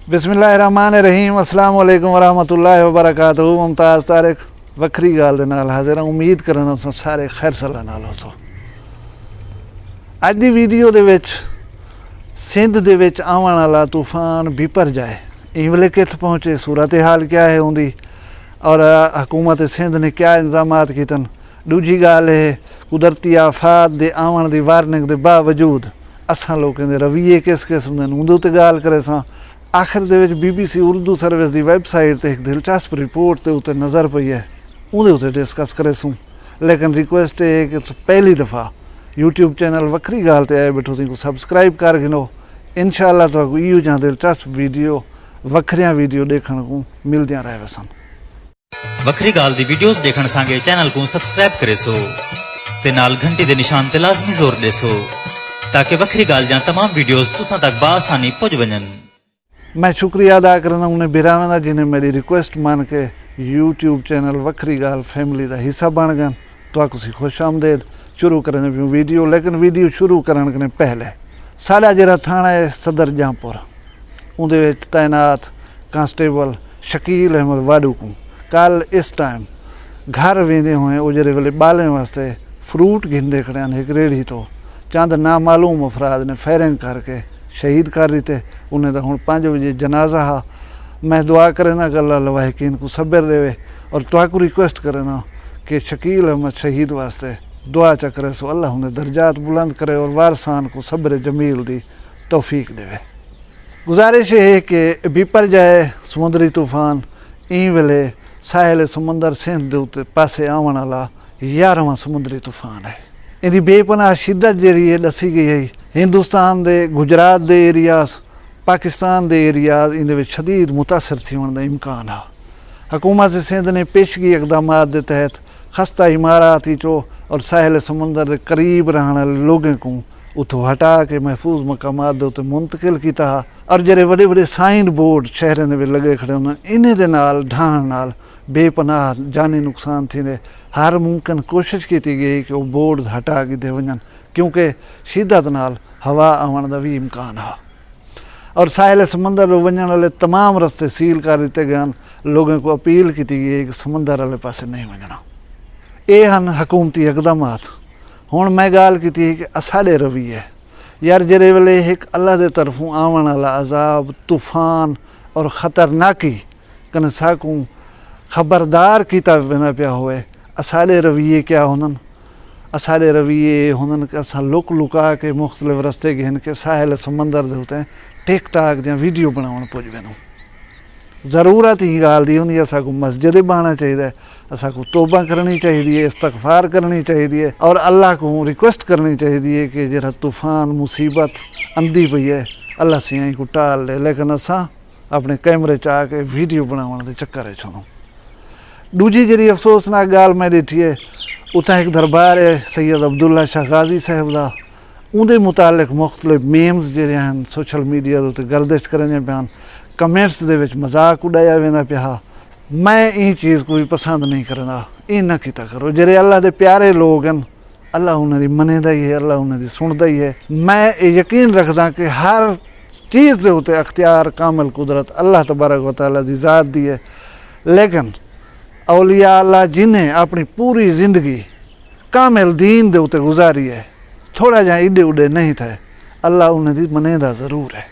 बिस्मिल्लाहिर्रहमानिर्रहीम अस्सलाम वालेकुम वरहमतुल्लाहि वबरकातुहू। मुमताज़ तारिक वक्री गाल दे नाल हाज़िर हां। उम्मीद करना सारे खैर सलाह नाल होसो। अज दी वीडियो दे विच सिंध दे विच आवन वाला तूफान बिपर जाए इस वेले कित पहुँचे, सूरत हाल क्या है उनकी और हुकूमत सिंध ने क्या इंतजामात कीतन। दूजी गाल है कुदरती आफात दे आवन दी वार्निंग दे बावजूद असां लोगों के रवैये किस किस्म दे उंदे उत्ते गाल करे सां। आखिर दे विच BBC उर्दू सर्विस की वैबसाइट पर एक दिलचस्प रिपोर्ट के उत्ते नज़र पई है, उहदे उत्ते डिस्कस करे सूँ। लेकिन रिक्वेस्ट है कि पहली दफ़ा यूट्यूब चैनल वक्री गाल ते आए बैठो तुम सबसक्राइब कर गिनो। इंशाअल्लाह तुहानू इहो जिहा दिलचस्प वीडियो वखरिया वीडियो देखने को मिलदियां रहे सन। वक्री गाल दी वीडियोस देखण सांगे चैनल को सब्सक्राइब करे सो ते नाल घंटी दे निशान ते लाजमी जोर दे सो ताकि वक्री गाल जा तमाम वीडियोस तुसां तक बासानी पहुंच वजन। मैं शुक्रिया अदा करना उन्हें बिरावां दा जिन्हें मेरी रिक्वेस्ट मान के यूट्यूब चैनल वक्री गाल फैमिली का हिस्सा बन गए। तो खुश आमदेद। शुरू करें वीडियो, लेकिन वीडियो शुरू करने के पहले साड़ा जरा थाना है सदर जहाँपुर, उहदे तैनात कांस्टेबल शकील अहमद वाडू को कल इस टाइम घर वेंदे हुए उजरे वेले बालें वास्ते फ्रूट घिंदे खड़े एक रेड़ी तो चंद नामालूम अफराद ने फायरिंग करके शहीद कर दिते। उन्हें तो हूँ 5 बजे जनाजा हा। मैं दुआ करना कि अल्लाह लवाहिकीन को सब्र देवे और तुहाकू रिक्वेस्ट करना कि शकील अहमद शहीद वास्ते दुआ चा करे सो अल्लाह उन्हें दर्जात बुलंद करे और वारसान को सब्र जमील दी तौफीक देवे। गुजारिश है कि बिपर जाए समुद्री तूफान ई वेले साहिल समंदर सिंध दे उत्ते पासे आवन वाला 11वां समुद्री तूफान है। इनकी बेपनाह शिद्दत जी है दसी गई है। हिंदुस्तान दे गुजरात दे एरियाज पाकिस्तान दे एरियाज इन शदीद मुतासर थीवन दा इम्कान है। हुकूमत सिंध ने पेशगी इकदाम के तहत खस्ता इमाराती चो और साहिल समंदर के करीब रहने वाले लोगों को उतों हटा के महफूज मकामात दे उत्ते मुंतकिल किया और जेरे वडे वडे साइन बोर्ड शहरों में लगे खड़े होंगे इन्हें दे नाल ढाण नाल बेपनाह जानी नुकसान थींदे हर मुमकिन कोशिश की गई कि वह बोर्ड हटा के दे वजन, क्योंकि शिद्दत नाल हवा आवन का भी इम्कान है और साहिल समंदर वजन वाले तमाम रस्ते सील कर दिते गए। लोगों को अपील की गई कि समंदर वाले पासे नहीं वजना। ये हैं हुकूमती इकदाम। हुण मैं गाल की कि साढ़े रवैये यार जेरे वेले एक अल्लाह के तरफों आवन वाला अजाब तूफान और खतरनाकी कने साकू खबरदार किया वेंदा पिया होए, साढ़े रवैये क्या होनन। साढ़े रवैये होनन कि असां लुक लुका के मुख्तलिफ रस्ते गिन के साहिल समंदर दे उत्ते टिक टाक दियां वीडियो बनाउण पुज वञूं। ज़रूरत ही गाल दी होंदी असां को मस्जिद बहाना चाहिए, असां को तौबा करनी चाहिए, इस्तगफार करनी चाहिए और अल्लाह को रिक्वेस्ट करनी चाहिए कि जरा तूफान मुसीबत आंदी पई है अल्लाह सियाई को टाल ले। लेकिन असां अपने कैमरे च आके वीडियो बनाउण दे चक्कर च हों। दूजी जी अफसोसनाक गाल मैं ॾिठी है, उतना एक दरबार है सैयद अब्दुल्ला शाह गाजी साहब का, उनके मुतालिक मुख्तलिफ मेम्स जोड़े हैं सोशल मीडिया के उत्ते गर्दिश करें पान, कमेंट्स दे विच मजाक उड़ाया वेंदा पिया। मैं ये चीज़ कोई पसंद नहीं करना, ये ना किया करो। जेरे अल्लाह के प्यारे लोग हैं अल्लाह उन्हें मनेदा ही है, अल्लाह उन्हें सुनता ही है। मैं यकीन रखदा कि हर चीज़ के उत्ते अख्तियार कामिल कुदरत अल्लाह तबारक व तआला दी ज़ात दी है। लेकिन औलिया अल्लाह जिन्हें अपनी पूरी ज़िंदगी कामिल दीन दे उत्ते गुजारी है, थोड़ा जहाँ इडे उडे नहीं थे, अल्लाह उन्हें दी मनेदा ज़रूर है।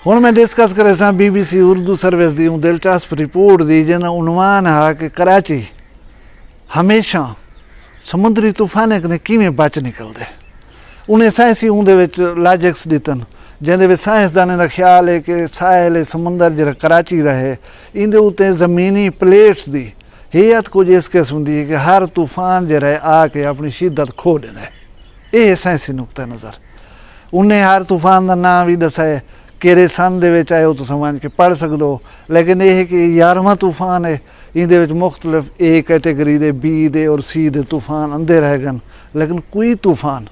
हुण मैं डिस्कस करे सां BBC उर्दू सर्विस की दिलचस्प रिपोर्ट दी जिन्हें उन्वान है कि कराची हमेशा समुद्री तूफाने कने किवें बच निकलदे। उन्हें साइंसी उहदे विच लॉजिक्स दितन जिहदे विच साइंसदानें दा ख्याल है कि साहिल समंदर जिहड़ा कराची दा है इंदे उत्ते ज़मीनी प्लेट्स दी हेयत कुछ इस किस्म की है कि हर तूफान जो है आके अपनी शिद्दत खो देता है। यह साइंसी नुकता नज़र। उन्हें हर तूफान का नाम भी दसा है केरे सन दे विच आए हो तो समझ के पढ़ सकते हो। लेकिन यह है कि 11वां तूफान है, इहदे मुख्तलिफ A कैटेगरी दे B दे और C दे तूफान आंदे रह गए। लेकिन कोई तूफान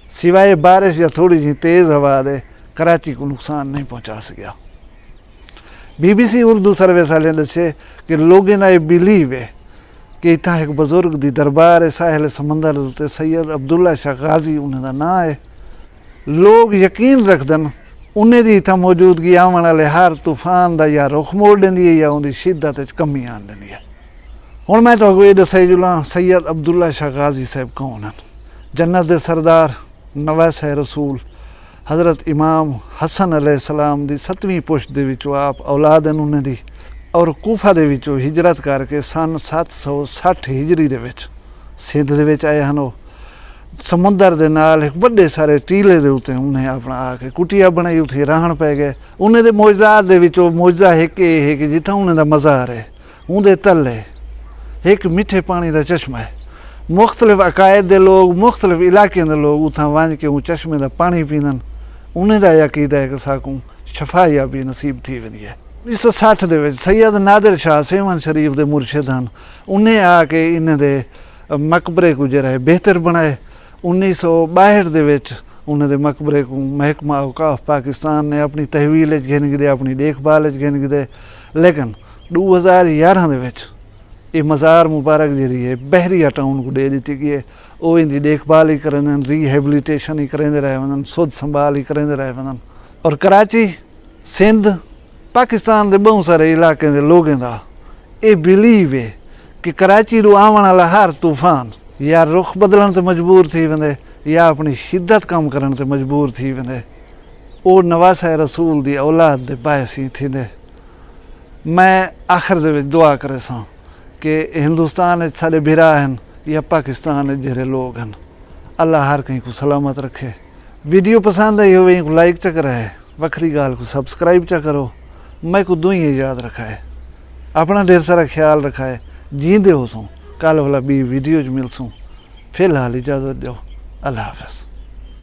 सिवाय बारिश या थोड़ी जी तेज़ हवा दे कराची को नुकसान नहीं पहुँचा सकिया। BBC उर्दू सर्विस वाले दसे कि लोगों का यह बिलीव है कि इतना एक बजुर्ग दी दरबार है साहिल समंदर उत्ते सैयद अब्दुल्ला शाह गाजी उन्हें दा नाम है। लोग यकीन रखदन उन्हें दी इत्थां मौजूदगी आवन वाले हर तूफान का या रुख मोड़ देंदी है या उनकी शिद्दत च कमी आन देंदी है। हुण मैं तुहानूं ये दस्सई जुला सैयद अब्दुल्ला शाह गाजी साहब कौन हैं। जन्नत दे सरदार नवासे रसूल हज़रत इमाम हसन अलैहिस्सलाम दी 7वीं पुश्त दे विचों आप औलाद हैं उन्हें दी, और कूफा दे विचों हिजरत करके सन 760 हिजरी दे विच सिंध दे विच आए हैं। समुंदर दे नाल एक वड्डे सारे टीले दे उत्ते उन्हें अपना आके कुटिया बनाई, उत्थे रहन पै गए। उन्हें दे मौजज़ात दे विचों मौजज़ा एक ये है कि जित्थां उन्हें दा मज़ार है उंदे तले एक मिठे पानी का चश्मा है। मुख्तलिफ अकायद के लोग मुख्तलिफ इलाके के लोग उतना वंज के चश्मे का पानी पींदन। उन्हें दा अकीदा है कि साकू शफायाबी नसीब थी वेंदी है। 1960 दे विच सैयद नादिर शाह सेवन शरीफ के मुर्शिद हैं, उन्हें आके इन्हें दे मकबरे को जरा बेहतर बनाए। 1962 दे विच उन्हें दे मकबरे को महकमा औकाफ पाकिस्तान ने अपनी तहवील गिन गिदे, अपनी देखभाल गिन गिदे। लेकिन 2011 दे विच ये मज़ार मुबारक जी है बहरिया टाउन को दे दी गई है। वो इनकी देखभाल ही करें, रिहेबिलिटेशन ही करेंदे रहे वञनि, सुध संभाल ही करेंदे रहे वञनि। और कराची सिंध पाकिस्तान के बहुत सारे इलाके के लोगों का ये बिलीव है कि कराची रू आवन वाला हर तूफान या रुख बदलन ते मजबूर थी वेंदे या अपनी शिद्दत कम करन ते मजबूर थी वेंदे। वो नवासे रसूल दी औलाद दे बायस ही थींदे। मैं आखिर दे विच दुआ करे सां कि हिंदुस्तान साढ़े बिरा हैं या पाकिस्तान जड़े लोग हैं, अल्लाह हर कहीं को सलामत रखे। वीडियो पसंद आई हो को लाइक च कराए, वखरी गाल को सब्सक्राइब च करो। मैं को दुई याद रखाए, अपना ढेर सारा ख्याल रखाए। जींदे हो सूँ कल वाला भी वीडियो मिल सूँ। फिलहाल इजाज़त दो, अल्लाह हाफ़िज़।